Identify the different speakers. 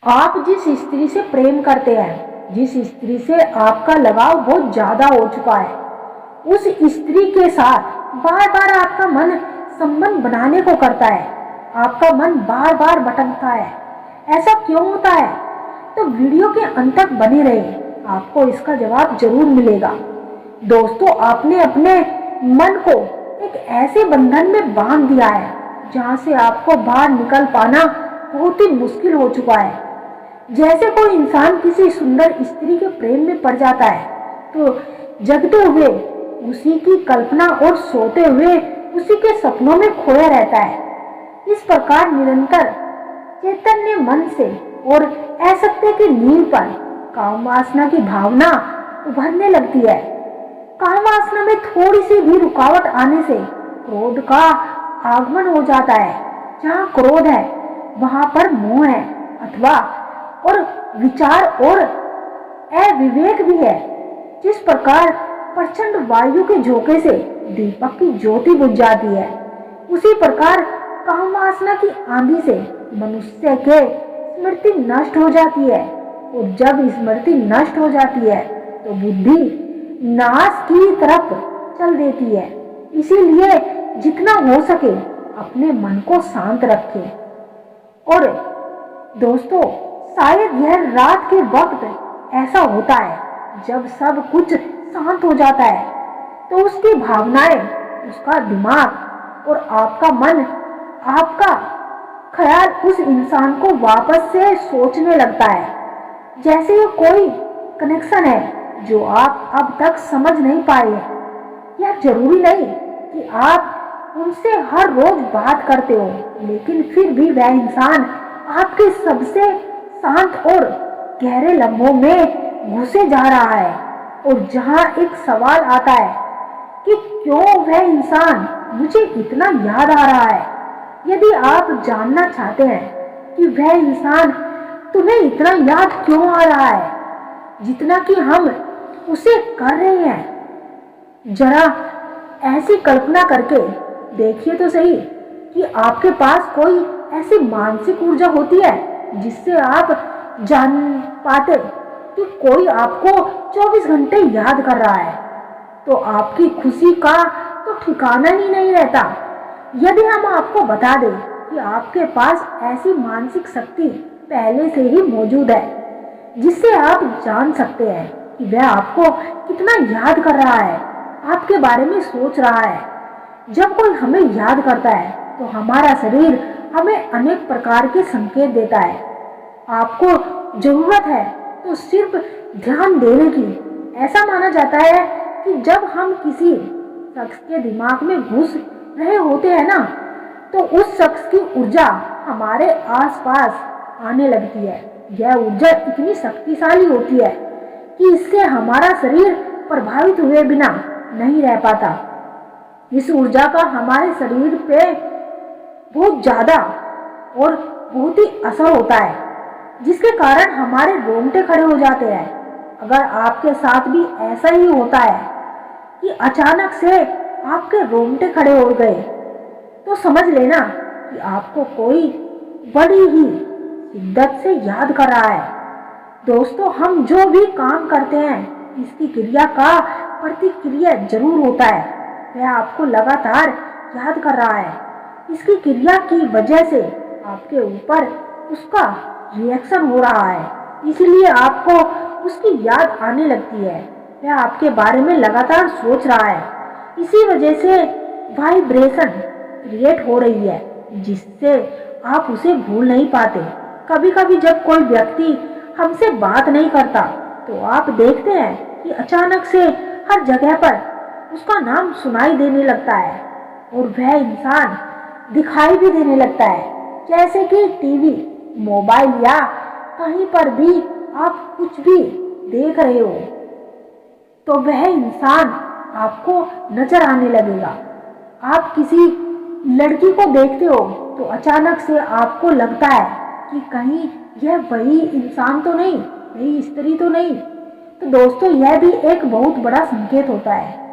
Speaker 1: आप जिस स्त्री से प्रेम करते हैं, जिस स्त्री से आपका लगाव बहुत ज्यादा हो चुका है, उस स्त्री के साथ बार बार आपका मन संबंध बनाने को करता है, आपका मन बार बार भटकता है। ऐसा क्यों होता है? तो वीडियो के अंत तक बने रहे, आपको इसका जवाब जरूर मिलेगा। दोस्तों, आपने अपने मन को एक ऐसे बंधन में बांध दिया है जहां से आपको बाहर निकल पाना बहुत ही मुश्किल हो चुका है। जैसे कोई इंसान किसी सुंदर स्त्री के प्रेम में पड़ जाता है तो जगते हुए उसी की कल्पना और सोते हुए उसी के सपनों में खोया रहता है। इस प्रकार निरंतर चैतन्य मन से और असत्य की नींव पर काम वासना की भावना उभरने लगती है। काम वासना में थोड़ी सी भी रुकावट आने से क्रोध का आगमन हो जाता है। जहाँ क्रोध है वहां पर मोह है अथवा और विचार और अविवेक भी है। जिस प्रकार प्रचंड वायु के झोंके से दीपक की ज्योति बुझ जाती है, उसी प्रकार काम वासना की आंधी से मनुष्य के स्मृति नष्ट हो जाती है। और जब स्मृति नष्ट हो जाती है तो बुद्धि नाश की तरफ चल देती है। इसीलिए जितना हो सके अपने मन को शांत रखें। और दोस्तों, शायद यह रात के वक्त ऐसा होता है जब सब कुछ शांत हो जाता है तो उसकी भावनाएं, उसका दिमाग और आपका मन, आपका ख्याल उस इंसान को वापस से सोचने लगता है जैसे ये कोई कनेक्शन है जो आप अब तक समझ नहीं पाए। यह जरूरी नहीं कि आप उनसे हर रोज बात करते हो, लेकिन फिर भी वह इंसान आपके सबसे शांत और गहरे लम्हों में घुसे जा रहा है। और जहां एक सवाल आता है कि क्यों वह इंसान मुझे इतना याद आ रहा है। यदि आप जानना चाहते हैं कि वह इंसान तुम्हें इतना याद क्यों आ रहा है जितना कि हम उसे कर रहे हैं, जरा ऐसी कल्पना करके देखिए तो सही कि आपके पास कोई ऐसी मानसिक ऊर्जा होती है जिससे आप जान पाते कि कोई आपको 24 घंटे याद कर रहा है, तो आपकी खुशी का तो ठिकाना ही नहीं रहता। यदि हम आपको बता दें कि आपके पास ऐसी मानसिक शक्ति पहले से ही मौजूद है जिससे आप जान सकते हैं कि वह आपको कितना याद कर रहा है, आपके बारे में सोच रहा है। जब कोई हमें याद करता है तो हमारा शरीर हमें अनेक प्रकार के संकेत देता है। आपको जरूरत है तो सिर्फ ध्यान देने की। ऐसा माना जाता है कि जब हम किसी शख्स के दिमाग में घुस रहे होते हैं ना, तो उस शख्स की ऊर्जा हमारे आसपास आने लगती है। यह ऊर्जा इतनी शक्तिशाली होती है कि इससे हमारा शरीर प्रभावित हुए बिना नहीं रह पाता। इस ऊर्जा का हमारे शरीर पे बहुत ज्यादा और बहुत ही असर होता है, जिसके कारण हमारे रोंगटे खड़े हो जाते हैं। अगर आपके साथ भी ऐसा ही होता है कि अचानक से आपके रोंगटे खड़े हो गए, तो समझ लेना कि आपको कोई बड़ी ही शिद्दत से याद कर रहा है। दोस्तों, हम जो भी काम करते हैं इसकी क्रिया का प्रतिक्रिया जरूर होता है। वह आपको लगातार याद कर रहा है। इसकी क्रिया की वजह से आपके ऊपर उसका रिएक्शन हो रहा है, इसलिए आपको उसकी याद आने लगती है। वह आपके बारे में लगातार सोच रहा है। इसी वजह से वाइब्रेशन क्रिएट हो रही है जिससे आप उसे भूल नहीं पाते। कभी कभी जब कोई व्यक्ति हमसे बात नहीं करता तो आप देखते हैं कि अचानक से हर जगह पर उसका नाम सुनाई देने लगता है और वह इंसान दिखाई भी देने लगता है, जैसे कि टीवी, मोबाइल या कहीं पर भी आप कुछ भी देख रहे हो तो वह इंसान आपको नजर आने लगेगा। आप किसी लड़की को देखते हो तो अचानक से आपको लगता है कि कहीं यह वही इंसान तो नहीं, वही स्त्री तो नहीं। तो दोस्तों, यह भी एक बहुत बड़ा संकेत होता है।